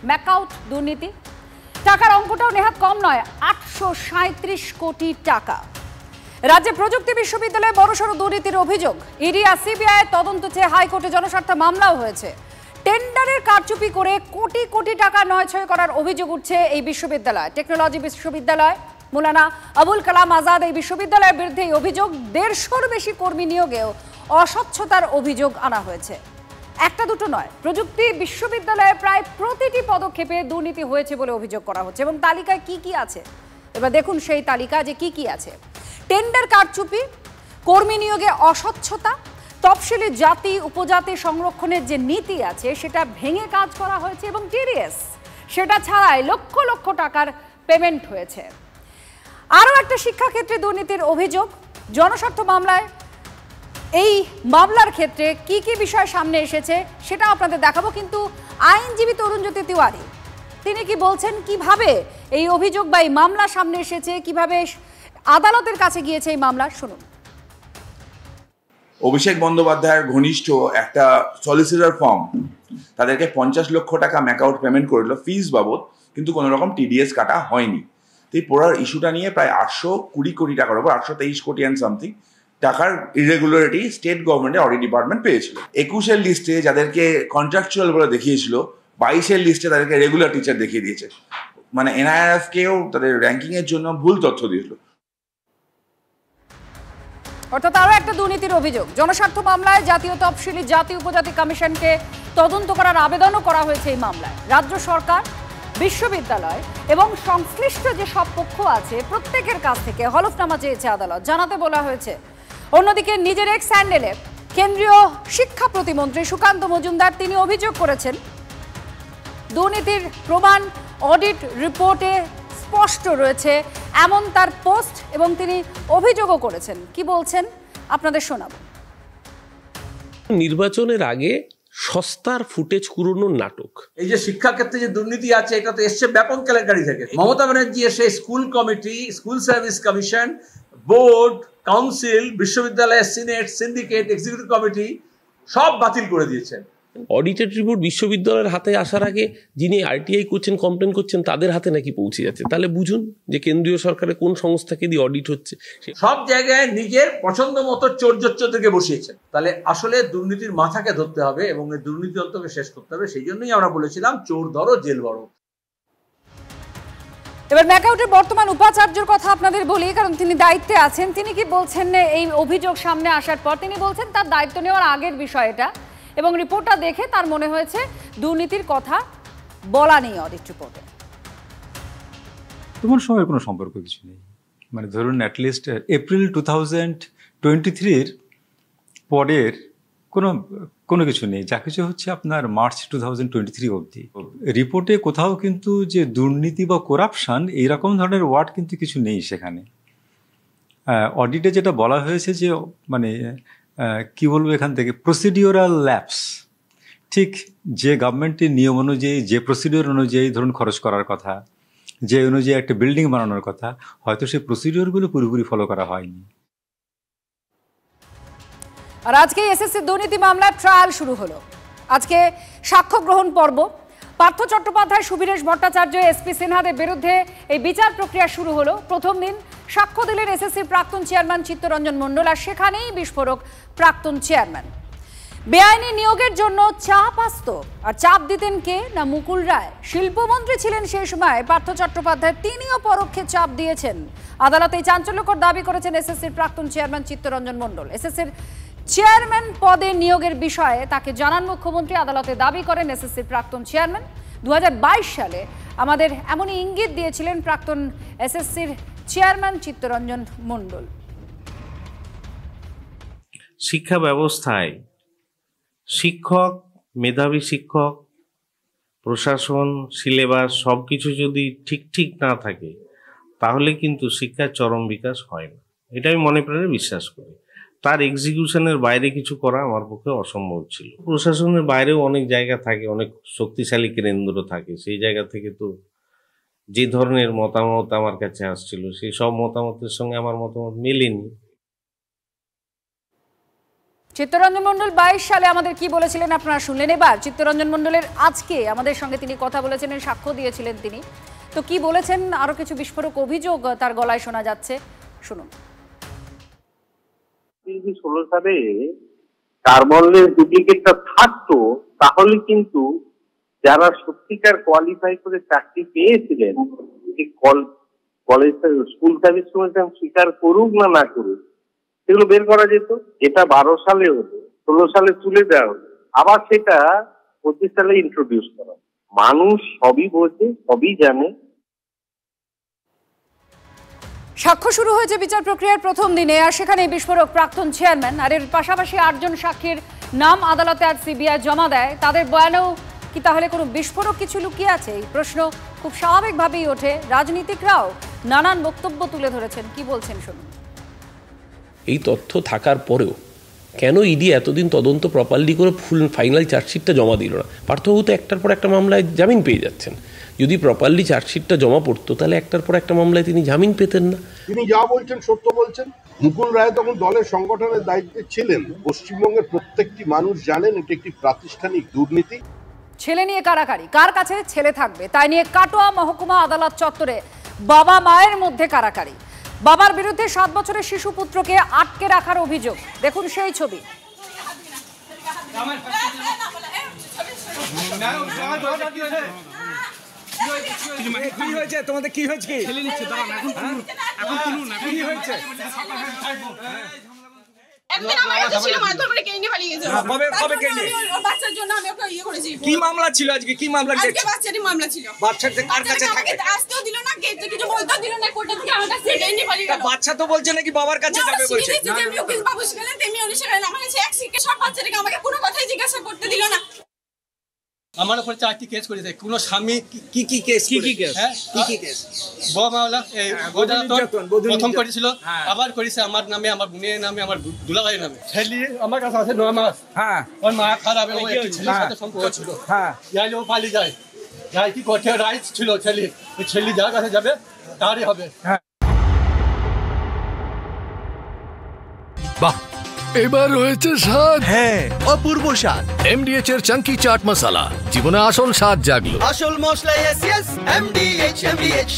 ম্যাকাউট দুর্নীতি। টাকার অঙ্কটাও নেহাত কম নয়, 837 কোটি টাকা। রাজ্যে প্রযুক্তি বিশ্ববিদ্যালয়ে বড়সড় দুর্নীতির অভিযোগ। ইডি আর সিবিআই তদন্ত চেয়ে হাইকোর্টে জনস্বার্থ মামলাও হয়েছে। টেন্ডারের কারচুপি করে কোটি কোটি টাকা নয়ছয় করার অভিযোগ উঠছে এই বিশ্ববিদ্যালয়। টেকনোলজি বিশ্ববিদ্যালয় মৌলানা আবুল কালাম আজাদ এই বিশ্ববিদ্যালয়ের বিরুদ্ধে এই অভিযোগ। 150-র বেশি কর্মী নিয়োগেও অস্বচ্ছতার অভিযোগ আনা হয়েছে। একটা দুটো নয়, প্রযুক্তি বিশ্ববিদ্যালয়ে প্রায় প্রতিটি পদক্ষেপে দুর্নীতি হয়েছে বলে অভিযোগ করা হচ্ছে। এবং তালিকায় কি কি আছে এবার দেখুন, সেই তালিকা যে কি কি আছে। টেন্ডার কারচুপি, কর্মী নিয়োগে অস্বচ্ছতা, তফসিলি জাতি উপজাতি সংরক্ষণের যে নীতি আছে সেটা ভেঙে কাজ করা হয়েছে, এবং টিডিএস সেটা ছাড়াই লক্ষ লক্ষ টাকার পেমেন্ট হয়েছে। আরও একটা শিক্ষাক্ষেত্রে দুর্নীতির অভিযোগ। জনস্বার্থ মামলায় এই মামলার ক্ষেত্রে কি কি বিষয় সামনে এসেছে সেটা আপনাদের দেখাবো, কিন্তু আইনজীবী তরুণজ্যোতি তিওয়ারি তিনি কি বলছেন, কিভাবে এই অভিযোগ বা এই মামলা সামনে এসেছে, কিভাবে আদালতের কাছে গিয়েছে এই মামলা, শুনুন। অভিষেক বন্দ্যোপাধ্যায়ের ঘনিষ্ঠ একটা সলিসিটর ফার্ম তাদেরকে 50 লক্ষ টাকা ম্যাকআউট পেমেন্ট করল ফিস বাবদ, কিন্তু কোনো রকম টিডিএস কাটা হয়নি। তো এই পুরো ইস্যুটা নিয়ে প্রায় 820 কোটি টাকার উপর, 823 কোটি অ্যান্ড সামথিং টাকার ইরেগুলারিটি স্টেট গভর্নমেন্টের অডিট ডিপার্টমেন্ট পেয়েছিল। 21-এর লিস্টে যাদেরকে কন্ট্রাকচুয়াল বলে দেখিয়েছিল, 22-এর লিস্টে তাদেরকে রেগুলার টিচার দেখিয়ে দিয়েছে। মানে এনআইএফকেও তাদের র্যাঙ্কিংয়ের জন্য ভুল তথ্য দিয়েছিল। অর্থাৎ আরও একটা দুর্নীতির অভিযোগ। জনস্বার্থ মামলায় জাতীয় তফসিলি জাতি উপজাতি কমিশনকে তদন্ত করার আবেদনও করা হয়েছে এই মামলায়। রাজ্য সরকার, বিশ্ববিদ্যালয় এবং সংশ্লিষ্ট যে সব পক্ষ আছে প্রত্যেকের কাছ থেকে হলফনামা চেয়েছে আদালত, জানাতে বলা হয়েছে। অন্যদিকে নিজের এক্স হ্যান্ডেলে কেন্দ্রীয় শিক্ষা প্রতিমন্ত্রী সুকান্ত মজুমদার তিনি অভিযোগ করেছেন, দুর্নীতির প্রমাণ অডিট রিপোর্টে স্পষ্ট রয়েছে এমন তার পোস্ট, এবং তিনি অভিযোগও করেছেন। কি বলছেন আপনাদের শোনাবো। নির্বাচনের আগে সস্তার ফুটেজ কুড়োনোর নাটক। এই যে শিক্ষাক্ষেত্রে যে দুর্নীতি আছে এটা তো এসছে ব্যাপক কেলেঙ্কারি থেকে। মমতা ব্যানার্জি এসে school committee, school service commission, board, council, বিশ্ববিদ্যালয়ের সিনেট, সিন্ডিকেট, এক্সিকিউটিভ কমিটি সব বাতিল করে দিয়েছেন। অডিটেড রিপোর্ট বিশ্ববিদ্যালয়ের হাতে আসার আগে যিনি আরটিআই করছেন, কমপ্লেন করছেন, তাদের হাতে নাকি পৌঁছে যাচ্ছে। তাহলে বুঝুন যে কেন্দ্রীয় সরকারের কোন সংস্থাকে দিয়ে অডিট হচ্ছে। সব জায়গায় নিজের পছন্দ মতো চোরজোচ্চদেরকে বসিয়েছেন। তাহলে আসলে দুর্নীতির মাথাকে ধরতে হবে এবং এই দুর্নীতি তন্ত্রকে শেষ করতে হবে। সেই জন্যই আমরা বলেছিলাম চোর ধরো জেল বড়। এবার ম্যাকআউটের বর্তমান উপাচার্যের কথা আপনাদের বলি, কারণ তিনি দায়িত্বে আছেন। তিনি কি বলছেন এই অভিযোগ সামনে আসার পর? তিনি বলছেন তার দায়িত্ব নেওয়ার আগের বিষয় এটা, এবং রিপোর্টটা দেখে তার মনে হয়েছে দুর্নীতির কথা বলা নেই অডিট রিপোর্টে। তোমার সঙ্গে কোনো সম্পর্ক কিছু নেই। মানে ধরুন অ্যাটলিস্ট এপ্রিল 2023-র পরের কোনো কিছু নেই। যা কিছু হচ্ছে আপনার মার্চ 2023 অবধি। রিপোর্টে কোথাও কিন্তু যে দুর্নীতি বা করাপশন এইরকম ধরনের ওয়ার্ড কিন্তু কিছু নেই সেখানে। অডিটে যেটা বলা হয়েছে যে মানে কি বলবো এখান থেকে প্রসিডিওরাল ল্যাপস, ঠিক যে গভর্নমেন্টের নিয়ম অনুযায়ী যে প্রসিডিওর অনুযায়ী ধরুন খরচ করার কথা, যে অনুযায়ী একটা বিল্ডিং বানানোর কথা, হয়তো সেই প্রসিডিওরগুলো পুরোপুরি ফলো করা হয়নি। আর আজকে এসএসসি দুর্নীতি মামলার ট্রায়াল শুরু হলো। আজকে সাক্ষ্য গ্রহণ পর্ব। পার্থ চট্টোপাধ্যায়, সুবীরেশ ভট্টাচার্য, এসপি সিনহাদের বিরুদ্ধে এই বিচার প্রক্রিয়া শুরু হলো। প্রথম দিন সাক্ষ্য দিলেন এসএসসির প্রাক্তন চেয়ারম্যান চিত্তরঞ্জন মণ্ডল, আর সেখানেই বিস্ফোরক প্রাক্তন চেয়ারম্যান। বেআইনি নিয়োগের জন্য চাপ আসত, আর চাপ দিতেন কে না মুকুল রায়। শিল্পমন্ত্রী ছিলেন সেই সময় পার্থ চট্টোপাধ্যায়, তিনিও পরোক্ষে চাপ দিয়েছেন। আদালতে এই চাঞ্চল্যকর দাবি করেছেন এসএসসির প্রাক্তন চেয়ারম্যান চিত্তরঞ্জন মণ্ডল। এসএসসির চেয়ারম্যান পদে নিয়োগের বিষয়ে তাকে জানান মুখ্যমন্ত্রী। আদালতে দাবি করেন এসএসসির প্রাক্তন চেয়ারম্যান 2022 সালে আমাদের এমনই ইঙ্গিত দিয়েছিলেন প্রাক্তন এসএসসির চেয়ারম্যান চিত্তরঞ্জন মণ্ডল। শিক্ষা ব্যবস্থায় শিক্ষক, মেধাবী শিক্ষক, প্রশাসন, সিলেবাস সবকিছু যদি ঠিক না থাকে তাহলে কিন্তু শিক্ষার চরম বিকাশ হয় না। এটা আমি মনে প্রাণে বিশ্বাস করি। তার এক্সিকিউশনের বাইরে কিছু করা আমার পক্ষে অসম্ভব ছিল। প্রশাসনের বাইরেও অনেক জায়গা থাকে, অনেক শক্তিশালী কেন্দ্র থাকে। সেই জায়গা থেকে তো যে ধরনের মতামত আমার কাছে আসছিল সেই সব মতামতের সঙ্গে আমার মতামত মেলেনি। চিত্তরঞ্জন মণ্ডল 22 সালে আমাদের কি বলেছিলেন আপনারা শুনলেন। এবার চিত্তরঞ্জন মণ্ডলের আজকে আমাদের সঙ্গে তিনি কথা বলেছিলেন, সাক্ষ্য দিয়েছিলেন তিনি। তো কি বলেছেন, আরো কিছু বিস্ফোরক অভিযোগ তার গলায় শোনা যাচ্ছে, শুনুন। 2016 সালে কার্বনের ডুপ্লিকেটটা থাকতো, তাহলে কিন্তু যারা সত্যিকার কোয়ালিফাই করে চাকরি পেয়েছিলেন, কলেজ স্কুল সার্ভিস কমিশন স্বীকার করুক না না করুক, সেগুলো বের করা যেত। এটা 12 সালে হতো, 16 সালে তুলে দেওয়া হতো, আবার সেটা 25 সালে ইন্ট্রোডিউস করা। মানুষ সবই বোঝে, সবই জানে। সাক্ষ্য শুরু হয়েছে বিচার প্রক্রিয়ার প্রথম দিনে, আর সেখানে বিস্ফোরক প্রাক্তন চেয়ারম্যান আর এর পাশাপাশি 8 জন সাক্ষীর নাম আদালতে আর সিবিআই জমা দেয়। তাদের বয়ানেও কি তাহলে কোনো বিস্ফোরক কিছু লুকিয়ে আছে? এই প্রশ্ন খুব স্বাভাবিকভাবেই ওঠে। রাজনীতিকরাও নানান বক্তব্য তুলে ধরেছেন, কি বলছেন শুনুন। এই তথ্য থাকার পরেও কেন ইডি এতদিন তদন্ত প্রপারলি করে ফুল ফাইনাল চার্জশিটটা জমা দিল না? পার্থবাবু তো একটার পর একটা মামলায় জামিন পেয়ে যাচ্ছেন। যদি প্রপারলি চার্জশিটটা জমা পড়তো তাহলে একটার পর একটা মামলায় তিনি জামিন পেতেন না। তিনি যা বলছেন সত্য বলছেন। মুকুল রায় তখন দলের সংগঠনের দায়িত্বে ছিলেন। পশ্চিমবঙ্গের প্রত্যেকটি মানুষ জানেন এটি একটি প্রাতিষ্ঠানিক দুর্নীতি। ছেলে নিয়ে কারাকারি, কার কাছে ছেলে থাকবে তাই নিয়ে কাটোয়া মহকুমা আদালত চত্বরে বাবা মায়ের মধ্যে কারাকারি। বাবার বিরুদ্ধে 7 বছরের শিশু পুত্রকে আটকে রাখার অভিযোগ, দেখুন সেই ছবি। কি হয়েছে তোমাদের? কি হয়েছে? কি মামলা ছিল আজকে? কি মামলা? বাচ্চাটি মামলা ছিল। বাচ্চাটা কার কাছে থাকে? আসতেও দিল না, গেটে কিছু বলতেও দিল না, কোর্টে থেকে আমার কাছে সেটাই নিয়ে পালিয়ে গেল। বাচ্চা তো বলছে নাকি বাবার কাছে যাবে বলছে। তেমনি উকিল বাবু শিখালেন, তেমনি উনি শিখালেন। আমার কাছে এক শিখে সব বাচ্চাটাকে আমাকে কোনো কথাই জিজ্ঞাসা করতে দিল না। আমার উপর 4টি কেস করেছে। কোন স্বামী কি কেস? হ্যাঁ, কি কেস? বউ মামলা প্রথম করেছিল, আবার করেছে আমার নামে, আমার বোনের নামে, আমার দুলাভাইয়ের নামে। ছেলে আমার কাছে আছে 9 মাস। হ্যাঁ, ওর মা খারাপ, ও একটু ছেলের সাথে সম্পর্ক ছিল। হ্যাঁ, যাইলে ও পালিয়ে যায়। যাই কি করতে রাইটস ছিল ছেলে, ওই ছেলে যার কাছে যাবে তারই হবে। বাহ, এবার রয়েছে স্বাদ। হ্যাঁ, অপূর্ব স্বাদ। এমডিএচ এর চাঙ্কি চাট মশলা, জীবনে আসল স্বাদ জাগলো। আসল মশলা এমডিএচ।